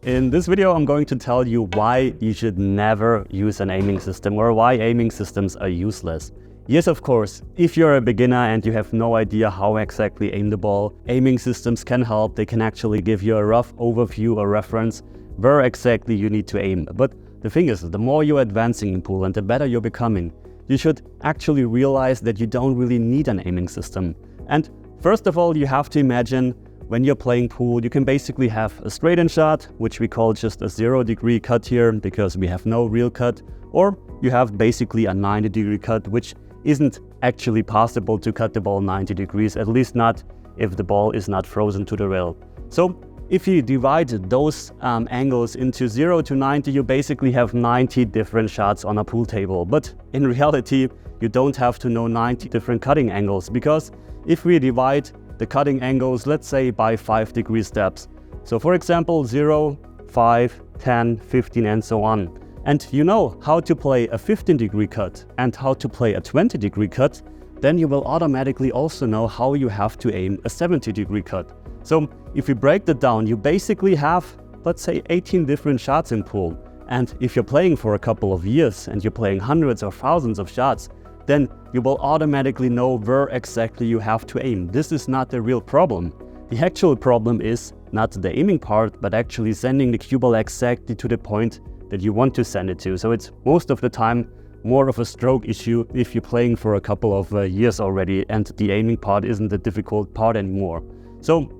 In this video, I'm going to tell you why you should never use an aiming system or why aiming systems are useless. Yes, of course, if you're a beginner and you have no idea how exactly aim the ball, aiming systems can help. They can actually give you a rough overview or reference where exactly you need to aim. But the thing is, the more you're advancing in pool and the better you're becoming, you should actually realize that you don't really need an aiming system. And first of all, you have to imagine when you're playing pool, you can basically have a straight-in shot, which we call just a 0-degree cut here because we have no real cut, or you have basically a 90-degree cut, which isn't actually possible to cut the ball 90 degrees, at least not if the ball is not frozen to the rail. So if you divide those angles into 0 to 90, you basically have 90 different shots on a pool table. But in reality, you don't have to know 90 different cutting angles, because if we divide the cutting angles, let's say by 5-degree steps. So for example, 0, 5, 10, 15, and so on. And you know how to play a 15-degree cut and how to play a 20-degree cut, then you will automatically also know how you have to aim a 70-degree cut. So if you break that down, you basically have, let's say, 18 different shots in pool. And if you're playing for a couple of years and you're playing hundreds or thousands of shots, then you will automatically know where exactly you have to aim. This is not the real problem. The actual problem is not the aiming part, but actually sending the cue ball exactly to the point that you want to send it to. So it's most of the time more of a stroke issue if you're playing for a couple of years already and the aiming part isn't the difficult part anymore. So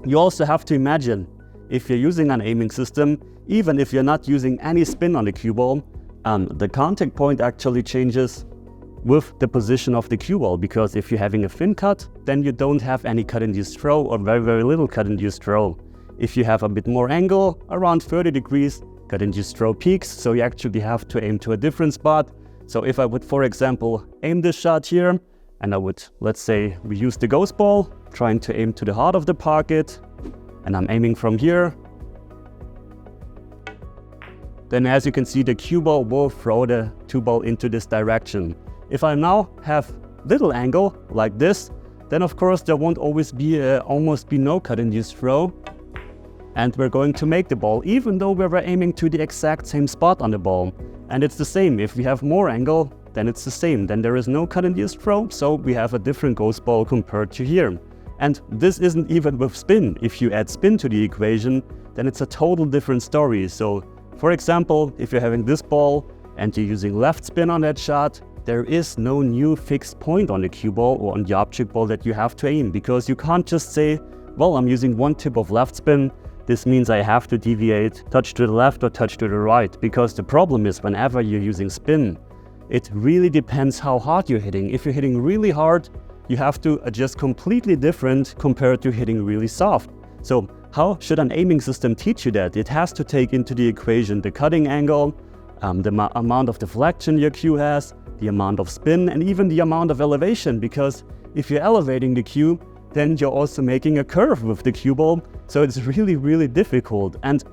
you also have to imagine, if you're using an aiming system, even if you're not using any spin on the cue ball, the contact point actually changes with the position of the cue ball, because if you're having a thin cut, then you don't have any cut-induced throw or very, very little cut-induced throw. If you have a bit more angle, around 30 degrees, cut-induced throw peaks, so you actually have to aim to a different spot. So if I would, for example, aim this shot here, and I would, let's say, we use the ghost ball, trying to aim to the heart of the pocket, and I'm aiming from here, then as you can see, the cue ball will throw the cue ball into this direction. If I now have little angle like this, then of course there won't always be almost no cut-induced throw, and we're going to make the ball, even though we were aiming to the exact same spot on the ball. And it's the same. If we have more angle, then it's the same. Then there is no cut-induced throw, so we have a different ghost ball compared to here. And this isn't even with spin. If you add spin to the equation, then it's a total different story. So for example, if you're having this ball and you're using left spin on that shot, there is no new fixed point on the cue ball or on the object ball that you have to aim, because you can't just say, well, I'm using one tip of left spin, this means I have to deviate, touch to the left or touch to the right, because the problem is whenever you're using spin, it really depends how hard you're hitting. If you're hitting really hard, you have to adjust completely different compared to hitting really soft. So how should an aiming system teach you that? It has to take into the equation the cutting angle, the amount of deflection your cue has, the amount of spin, and even the amount of elevation, because if you're elevating the cue, then you're also making a curve with the cue ball, so it's really, really difficult. And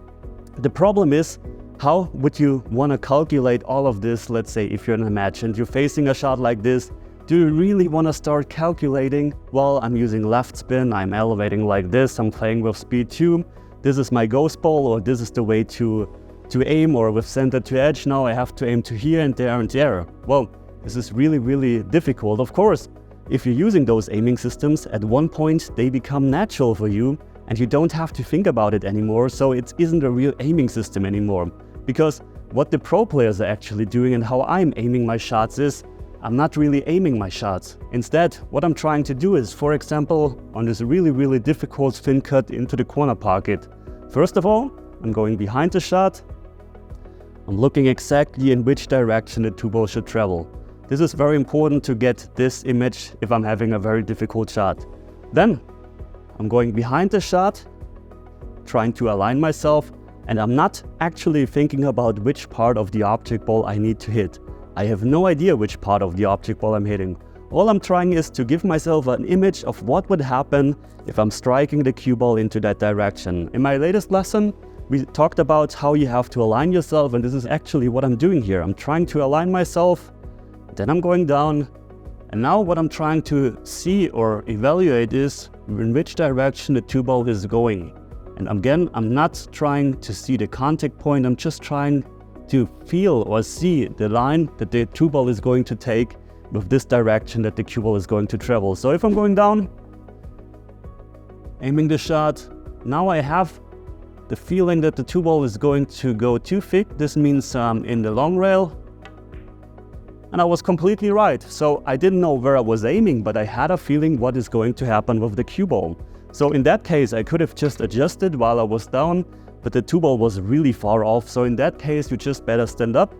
the problem is, how would you want to calculate all of this? Let's say if you're in a match and you're facing a shot like this, do you really want to start calculating, well, I'm using left spin, I'm elevating like this, I'm playing with speed 2, this is my ghost ball, or this is the way to aim, or with center to edge, now I have to aim to here and there and there. Well, this is really, really difficult. Of course, if you're using those aiming systems, at one point they become natural for you and you don't have to think about it anymore, so it isn't a real aiming system anymore. Because what the pro players are actually doing and how I'm aiming my shots is, I'm not really aiming my shots. Instead, what I'm trying to do is, for example, on this really, really difficult thin cut into the corner pocket, first of all, I'm going behind the shot, I'm looking exactly in which direction the cue ball should travel. This is very important to get this image if I'm having a very difficult shot. Then I'm going behind the shot, trying to align myself, and I'm not actually thinking about which part of the object ball I need to hit. I have no idea which part of the object ball I'm hitting. All I'm trying is to give myself an image of what would happen if I'm striking the cue ball into that direction. In my latest lesson, we talked about how you have to align yourself, and this is actually what I'm doing here. I'm trying to align myself, then I'm going down, and now what I'm trying to see or evaluate is in which direction the cue ball is going. And again, I'm not trying to see the contact point, I'm just trying to feel or see the line that the cue ball is going to take with this direction that the cue ball is going to travel. So if I'm going down, aiming the shot, now I have the feeling that the cue ball is going to go too thick. This means in the long rail. And I was completely right. So I didn't know where I was aiming, but I had a feeling what is going to happen with the cue ball. So in that case, I could have just adjusted while I was down, but the cue ball was really far off. So in that case, you just better stand up.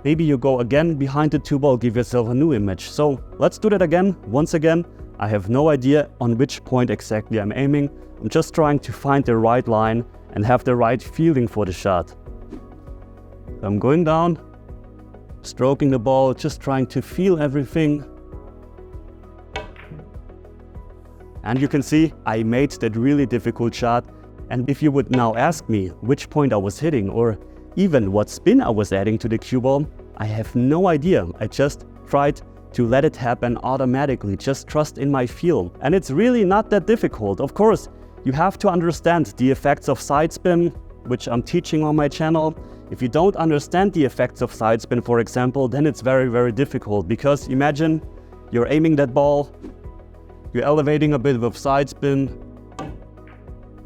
Maybe you go again behind the cue ball, give yourself a new image. So let's do that again. Once again, I have no idea on which point exactly I'm aiming. I'm just trying to find the right line and have the right feeling for the shot. I'm going down, stroking the ball, just trying to feel everything. And you can see I made that really difficult shot. And if you would now ask me which point I was hitting or even what spin I was adding to the cue ball, I have no idea. I just tried to let it happen automatically, just trust in my feel. And it's really not that difficult. Of course, you have to understand the effects of side spin, which I'm teaching on my channel. If you don't understand the effects of side spin, for example, then it's very, very difficult, because imagine you're aiming that ball, you're elevating a bit of side spin,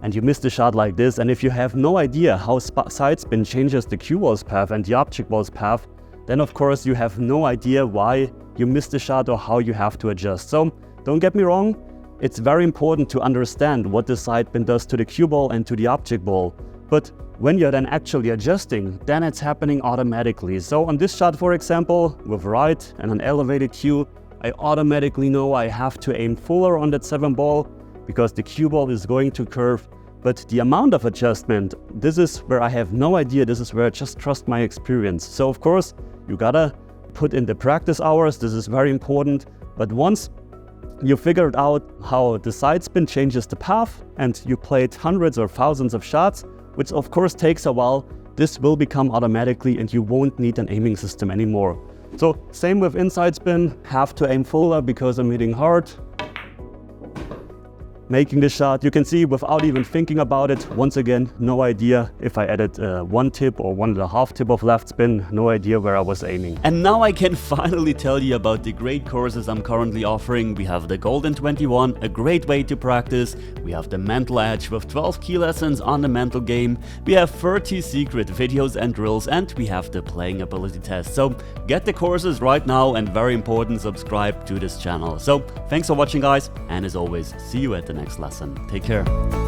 and you miss the shot like this. And if you have no idea how side spin changes the cue ball's path and the object ball's path, then of course you have no idea why you missed the shot or how you have to adjust. So don't get me wrong, it's very important to understand what the side spin does to the cue ball and to the object ball. But when you're then actually adjusting, then it's happening automatically. So on this shot, for example, with right and an elevated cue, I automatically know I have to aim fuller on that 7 ball because the cue ball is going to curve. But the amount of adjustment, this is where I have no idea. This is where I just trust my experience. So of course, you gotta put in the practice hours. This is very important. But once you figured out how the side spin changes the path and you played hundreds or thousands of shots, which of course takes a while, this will become automatically and you won't need an aiming system anymore. So same with inside spin, have to aim fuller because I'm hitting hard. Making the shot, you can see without even thinking about it, once again, no idea if I added 1 tip or 1.5 tip of left spin, no idea where I was aiming. And now I can finally tell you about the great courses I'm currently offering. We have the Golden 21, a great way to practice. We have the Mental Edge with 12 key lessons on the mental game. We have 30 secret videos and drills, and we have the playing ability test. So get the courses right now, and very important, subscribe to this channel. So thanks for watching, guys, and as always, see you at the next lesson. Take care.